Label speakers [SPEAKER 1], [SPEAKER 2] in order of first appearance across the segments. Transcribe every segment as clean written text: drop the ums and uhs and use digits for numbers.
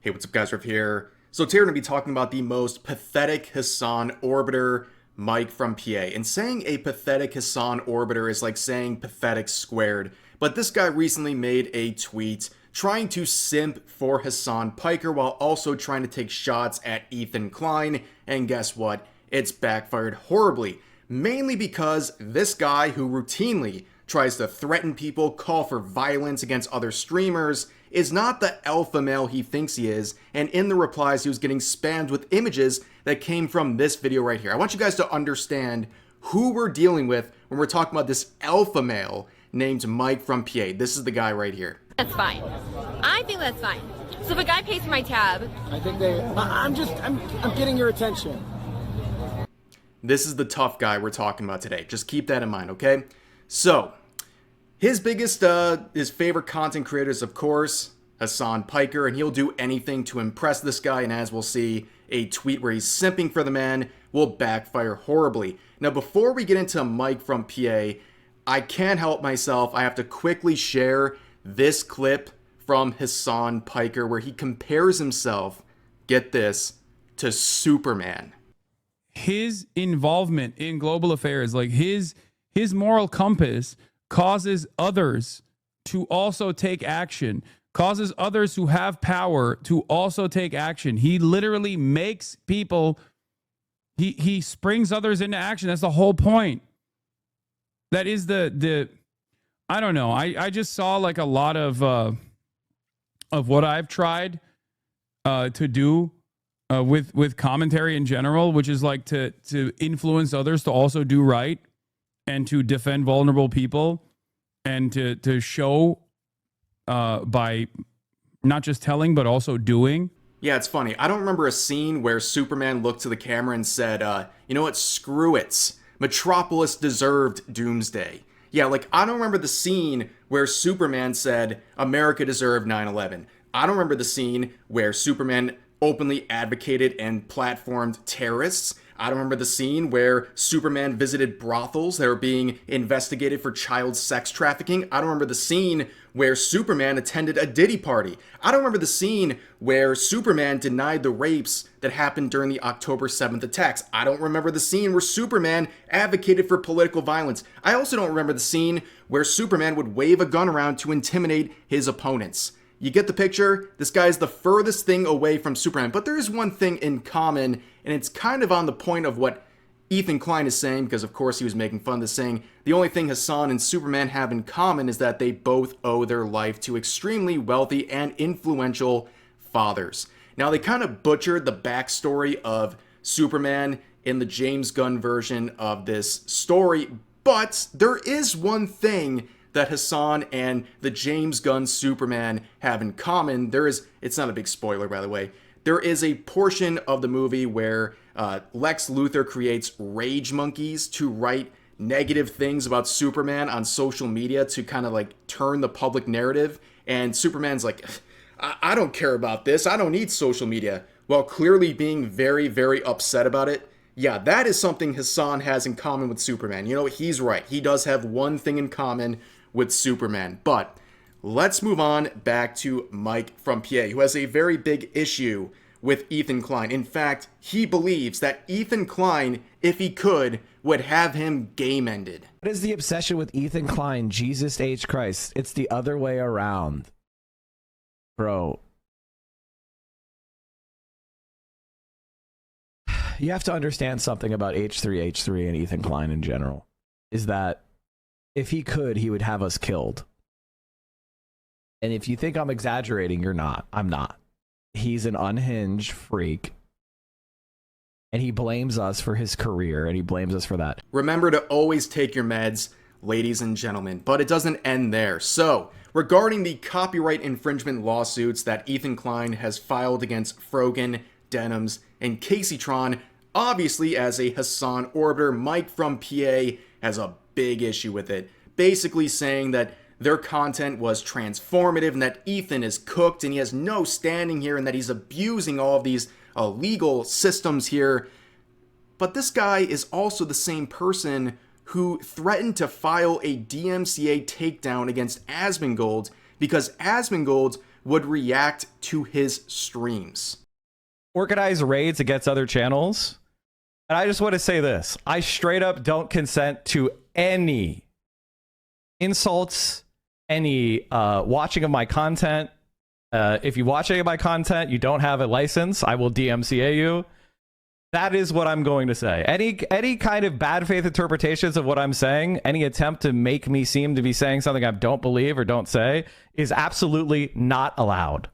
[SPEAKER 1] Hey, what's up guys, Riff here. So today we're going to be talking about the most pathetic Hasan orbiter, Mike from PA. And saying a pathetic Hasan orbiter is like saying pathetic squared. But this guy recently made a tweet trying to simp for Hasan Piker while also trying to take shots at Ethan Klein. And guess what? It's backfired horribly. Mainly because this guy who routinely tries to threaten people, call for violence against other streamers, is not the alpha male he thinks he is, and in the replies he was getting spammed with images that came from this video right here. I want you guys to understand who we're dealing with when we're talking about this alpha male named Mike from PA. This is the guy right here.
[SPEAKER 2] That's fine. I think that's fine. So if a guy pays for my tab,
[SPEAKER 3] I think I'm getting your attention.
[SPEAKER 1] This is the tough guy we're talking about today. Just keep that in mind, okay? So, his favorite content creators, of course, Hasan Piker, and he'll do anything to impress this guy, and as we'll see, a tweet where he's simping for the man will backfire horribly. Now, before we get into Mike from PA, I can't help myself. I have to quickly share this clip from Hasan Piker where he compares himself, get this, to Superman.
[SPEAKER 4] His involvement in global affairs, like his moral compass, causes others to also take action, causes others who have power to also take action. He literally makes people, he springs others into action. That's the whole point. That is the I don't know. I just saw like a lot of what I've tried to do with commentary in general, which is like to influence others to also do right and to defend vulnerable people and to show by not just telling but also doing.
[SPEAKER 1] Yeah, it's funny. I don't remember a scene where Superman looked to the camera and said, you know what, screw it. Metropolis deserved Doomsday. Yeah, like, I don't remember the scene where Superman said America deserved 9/11. I don't remember the scene where Superman openly advocated and platformed terrorists. I don't remember the scene where Superman visited brothels that were being investigated for child sex trafficking. I don't remember the scene where Superman attended a Diddy party. I don't remember the scene where Superman denied the rapes that happened during the October 7th attacks. I don't remember the scene where Superman advocated for political violence. I also don't remember the scene where Superman would wave a gun around to intimidate his opponents. You get the picture? This guy is the furthest thing away from Superman. But there is one thing in common, and it's kind of on the point of what Ethan Klein is saying, because of course he was making fun of this, saying the only thing Hasan and Superman have in common is that they both owe their life to extremely wealthy and influential fathers. Now, they kind of butchered the backstory of Superman in the James Gunn version of this story, but there is one thing that Hasan and the James Gunn Superman have in common. It's not a big spoiler, by the way. There is a portion of the movie where Lex Luthor creates rage monkeys to write negative things about Superman on social media to kind of like turn the public narrative. And Superman's like, I don't care about this. I don't need social media. While clearly being very, very upset about it. Yeah, that is something Hasan has in common with Superman. You know, he's right. He does have one thing in common with Superman. But let's move on back to Mike from PA, who has a very big issue with Ethan Klein. In fact, he believes that Ethan Klein, if he could, would have him game ended.
[SPEAKER 5] What is the obsession with Ethan Klein? Jesus H. Christ. It's the other way around. Bro. You have to understand something about H3H3 and Ethan Klein in general. Is that if he could, he would have us killed. And if you think I'm exaggerating, you're not. I'm not. He's an unhinged freak. And he blames us for his career, and he blames us for that.
[SPEAKER 1] Remember to always take your meds, ladies and gentlemen, but it doesn't end there. So, regarding the copyright infringement lawsuits that Ethan Klein has filed against Frogan, Denims, and Caseytron, obviously as a Hasan orbiter, Mike from PA has a big issue with it, basically saying that their content was transformative and that Ethan is cooked and he has no standing here and that he's abusing all of these legal systems here. But this guy is also the same person who threatened to file a DMCA takedown against Asmongold because Asmongold would react to his streams.
[SPEAKER 5] Organize raids against other channels. And I just want to say this. I straight up don't consent to any insults, any watching of my content. If you watch any of my content, you don't have a license, I will DMCA you. That is what I'm going to say. Any kind of bad faith interpretations of what I'm saying, any attempt to make me seem to be saying something I don't believe or don't say, is absolutely not allowed.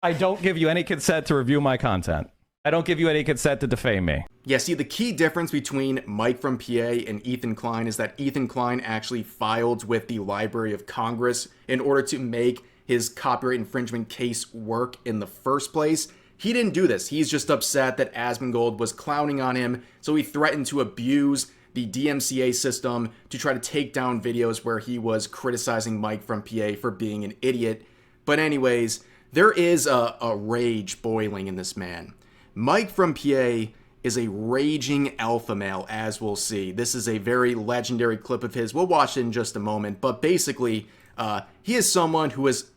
[SPEAKER 5] I don't give you any consent to review my content. I don't give you any consent to defame me.
[SPEAKER 1] Yeah, see, the key difference between Mike from PA and Ethan Klein is that Ethan Klein actually filed with the Library of Congress in order to make his copyright infringement case work in the first place. He didn't do this. He's just upset that Asmongold was clowning on him, so he threatened to abuse the DMCA system to try to take down videos where he was criticizing Mike from PA for being an idiot. But anyways, there is a rage boiling in this man. Mike from PA is a raging alpha male, as we'll see. This is a very legendary clip of his. We'll watch it in just a moment. But basically, he is someone who has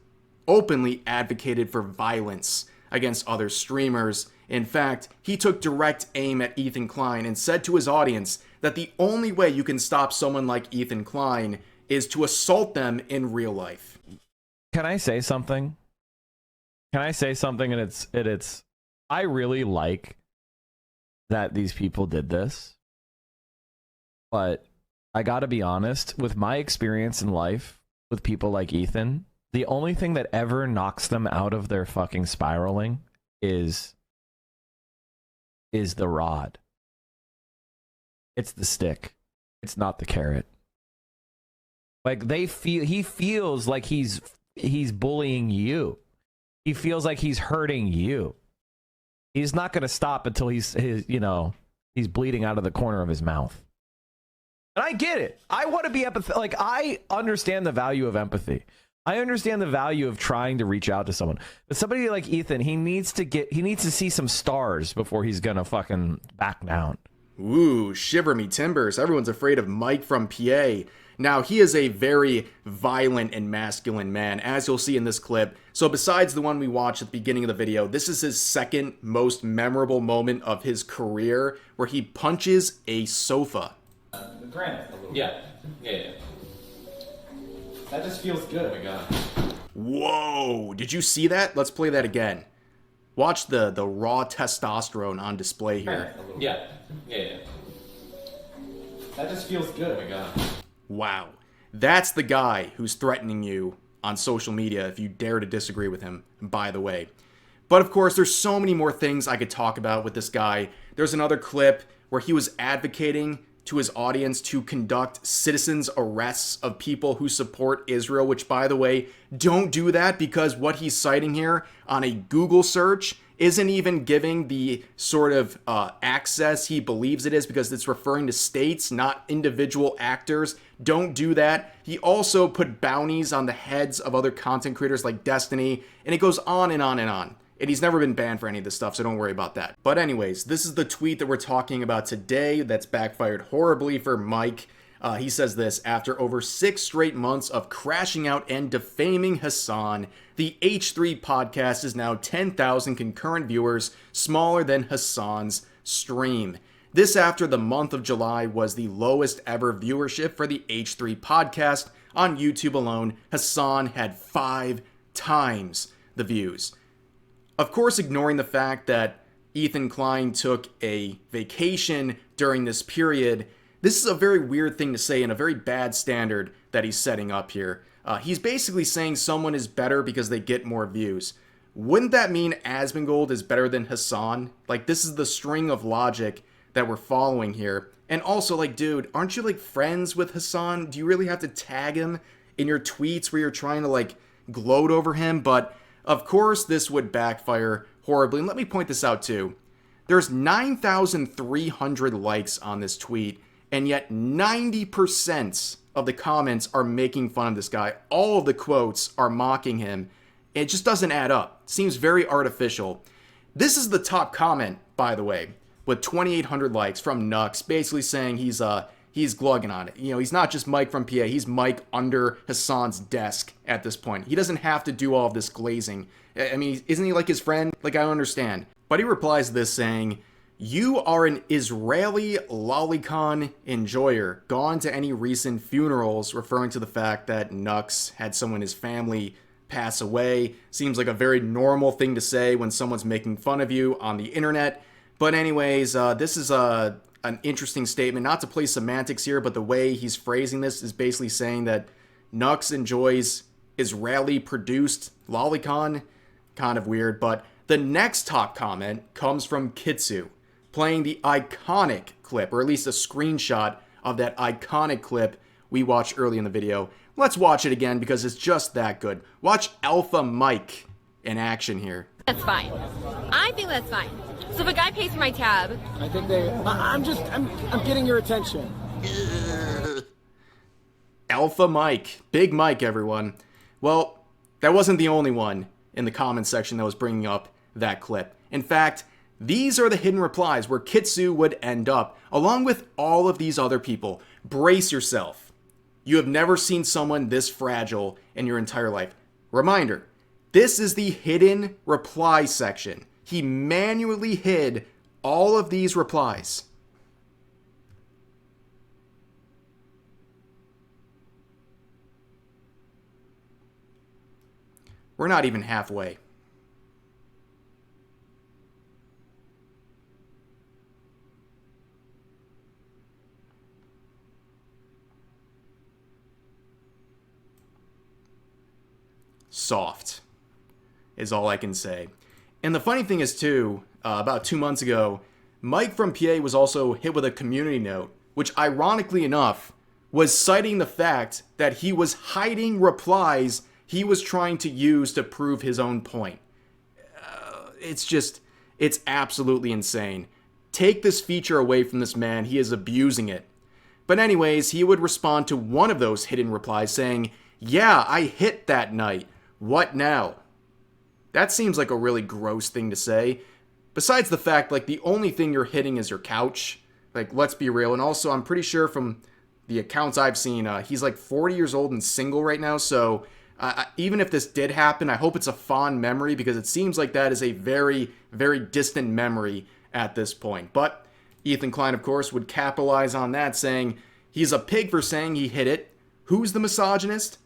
[SPEAKER 1] openly advocated for violence against other streamers. In fact, he took direct aim at Ethan Klein and said to his audience that the only way you can stop someone like Ethan Klein is to assault them in real life.
[SPEAKER 5] Can I say something? Can I say something? And it's I really like that these people did this, but I gotta be honest, with my experience in life with people like Ethan, the only thing that ever knocks them out of their fucking spiraling is the rod. It's the stick. It's not the carrot. Like he feels like he's bullying you. He feels like he's hurting you. He's not going to stop until he's bleeding out of the corner of his mouth. And I get it. I want to be empathetic. Like, I understand the value of empathy. I understand the value of trying to reach out to someone. But somebody like Ethan, he needs to see some stars before he's going to fucking back down.
[SPEAKER 1] Ooh, shiver me timbers. Everyone's afraid of Mike from PA. Now, he is a very violent and masculine man, as you'll see in this clip. So besides the one we watched at the beginning of the video, this is his second most memorable moment of his career, where he punches a sofa.
[SPEAKER 6] Granite a little bit. Yeah. That just feels good. Oh my god.
[SPEAKER 1] Whoa, did you see that? Let's play that again. Watch the raw testosterone on display here.
[SPEAKER 6] Yeah. That just feels good. Oh my god.
[SPEAKER 1] Wow. That's the guy who's threatening you on social media if you dare to disagree with him, by the way. But of course, there's so many more things I could talk about with this guy. There's another clip where he was advocating to his audience to conduct citizens' arrests of people who support Israel, which, by the way, don't do that, because what he's citing here on a Google search isn't even giving the sort of access he believes it is, because it's referring to states, not individual actors. Don't do that. He also put bounties on the heads of other content creators like Destiny, and it goes on and on and on. And he's never been banned for any of this stuff, so don't worry about that. But anyways, this is the tweet that we're talking about today that's backfired horribly for Mike. He says this: after over 6 straight months of crashing out and defaming Hasan, the H3 podcast is now 10,000 concurrent viewers, smaller than Hasan's stream. This after the month of July was the lowest ever viewership for the H3 podcast. On YouTube alone, Hasan had 5 times the views. Of course, ignoring the fact that Ethan Klein took a vacation during this period, this is a very weird thing to say and a very bad standard that he's setting up here. He's basically saying someone is better because they get more views. Wouldn't that mean Asmongold is better than Hasan? Like, this is the string of logic that we're following here. And also, like, dude, aren't you, like, friends with Hasan? Do you really have to tag him in your tweets where you're trying to, like, gloat over him? But of course, this would backfire horribly. And let me point this out, too. There's 9,300 likes on this tweet, and yet 90% of the comments are making fun of this guy. All of the quotes are mocking him. It just doesn't add up. It seems very artificial. This is the top comment, by the way, with 2,800 likes from Nux, basically saying he's he's glugging on it. You know, he's not just Mike from PA, he's Mike under Hasan's desk at this point. He doesn't have to do all of this glazing. I mean, isn't he like his friend? Like, I don't understand. But he replies to this saying, "You are an Israeli lolicon enjoyer, gone to any recent funerals," referring to the fact that Nux had someone in his family pass away. Seems like a very normal thing to say when someone's making fun of you on the internet. But anyways, this is an interesting statement. Not to play semantics here, but the way he's phrasing this is basically saying that Nux enjoys Israeli-produced lolicon. Kind of weird, but the next top comment comes from Kitsu, playing the iconic clip, or at least a screenshot of that iconic clip we watched early in the video. Let's watch it again because it's just that good. Watch Alpha Mike in action here.
[SPEAKER 2] That's fine. I think that's fine. So if a guy pays for my tab,
[SPEAKER 3] I think I'm getting your attention.
[SPEAKER 1] Alpha Mike. Big Mike, everyone. Well, that wasn't the only one in the comment section that was bringing up that clip. In fact, these are the hidden replies where Kitsu would end up, along with all of these other people. Brace yourself. You have never seen someone this fragile in your entire life. Reminder, this is the hidden reply section. He manually hid all of these replies. We're not even halfway. Soft is all I can say. And the funny thing is too, about 2 months ago, Mike from PA was also hit with a community note, which ironically enough was citing the fact that he was hiding replies he was trying to use to prove his own point. It's absolutely insane. Take this feature away from this man, he is abusing it. But anyways, he would respond to one of those hidden replies saying, "Yeah, I hit that night. What now?" That seems like a really gross thing to say. Besides the fact, like, the only thing you're hitting is your couch. Like, let's be real. And also, I'm pretty sure from the accounts I've seen, he's like 40 years old and single right now. So even if this did happen, I hope it's a fond memory because it seems like that is a very, very distant memory at this point. But Ethan Klein, of course, would capitalize on that, saying he's a pig for saying he hit it. Who's the misogynist?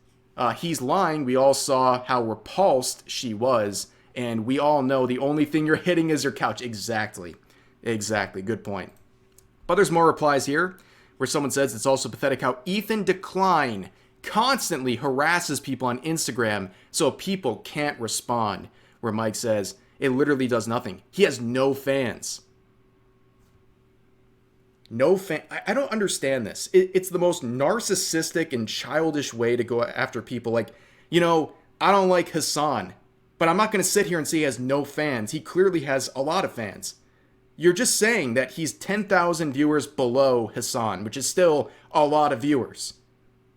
[SPEAKER 1] He's lying. We all saw how repulsed she was. And we all know the only thing you're hitting is your couch. Exactly. Good point. But there's more replies here where someone says it's also pathetic how Ethan Klein constantly harasses people on Instagram so people can't respond. Where Mike says it literally does nothing. He has no fans. I don't understand this. It's the most narcissistic and childish way to go after people. Like, you know, I don't like Hasan, but I'm not going to sit here and say he has no fans. He clearly has a lot of fans. You're just saying that he's 10,000 viewers below Hasan, which is still a lot of viewers.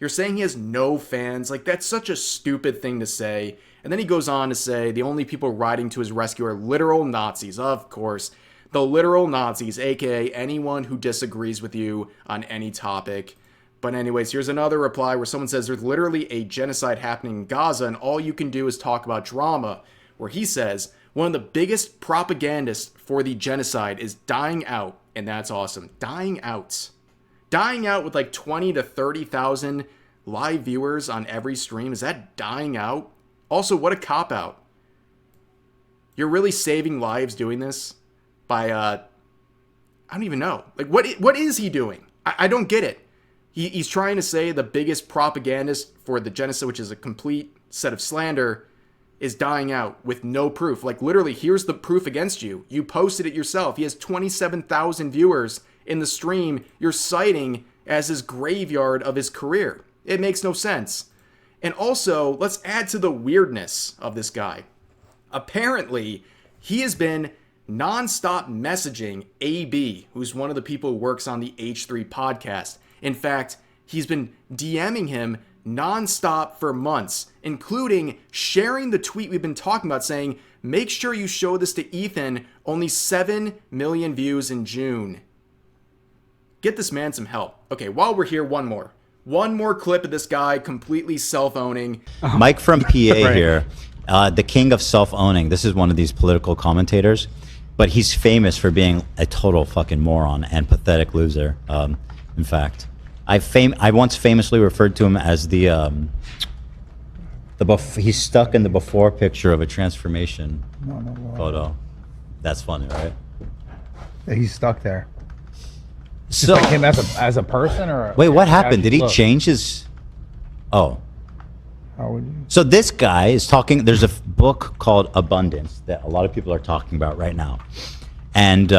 [SPEAKER 1] You're saying he has no fans. Like, that's such a stupid thing to say. And then he goes on to say the only people riding to his rescue are literal Nazis. Of course, the literal Nazis, aka anyone who disagrees with you on any topic. But anyways, here's another reply where someone says there's literally a genocide happening in Gaza and all you can do is talk about drama. Where he says one of the biggest propagandists for the genocide is dying out. And that's awesome. Dying out. Dying out with like 20 to 30,000 live viewers on every stream. Is that dying out? Also, what a cop-out. You're really saving lives doing this by, I don't even know. Like, what is he doing? I don't get it. He's trying to say the biggest propagandist for the genocide, which is a complete set of slander, is dying out with no proof. Like, literally, here's the proof against you. You posted it yourself. He has 27,000 viewers in the stream you're citing as his graveyard of his career. It makes no sense. And also, let's add to the weirdness of this guy. Apparently, he has been nonstop messaging AB, who's one of the people who works on the H3 podcast. In fact, he's been DMing him nonstop for months, including sharing the tweet we've been talking about saying, make sure you show this to Ethan, only 7 million views in June. Get this man some help. Okay, while we're here, one more clip of this guy completely self-owning.
[SPEAKER 7] Mike from PA here, the king of self-owning. This is one of these political commentators, but he's famous for being a total fucking moron and pathetic loser. In fact, I once famously referred to him as he's stuck in the before picture of a transformation photo. That's funny, right?
[SPEAKER 8] He's stuck there.
[SPEAKER 7] So
[SPEAKER 8] Like him as a person, or
[SPEAKER 7] wait, what happened? Did he
[SPEAKER 8] look?
[SPEAKER 7] change his? Oh.
[SPEAKER 8] How would you?
[SPEAKER 7] So this guy is talking. There's a book called Abundance that a lot of people are talking about right now, and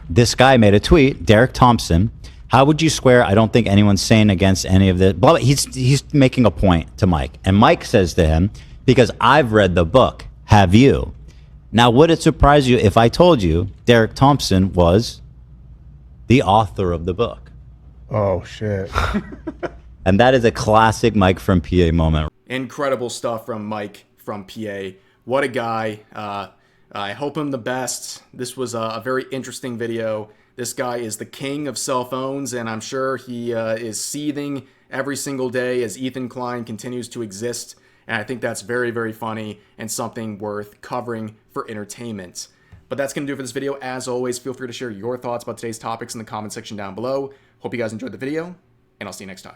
[SPEAKER 7] this guy made a tweet. Derek Thompson. How would you swear? I don't think anyone's saying against any of this. Blah, blah. He's making a point to Mike, and Mike says to him, "Because I've read the book. Have you?" Now, would it surprise you if I told you Derek Thompson was the author of the book?
[SPEAKER 8] Oh shit!
[SPEAKER 7] And that is a classic Mike from PA moment.
[SPEAKER 1] Incredible stuff from Mike from PA. What a guy. I hope him the best. This was a very interesting video. This guy is the king of cell phones, and I'm sure he is seething every single day as Ethan Klein continues to exist. And I think that's very, very funny and something worth covering for entertainment. But that's going to do it for this video. As always, feel free to share your thoughts about today's topics in the comment section down below. Hope you guys enjoyed the video, and I'll see you next time.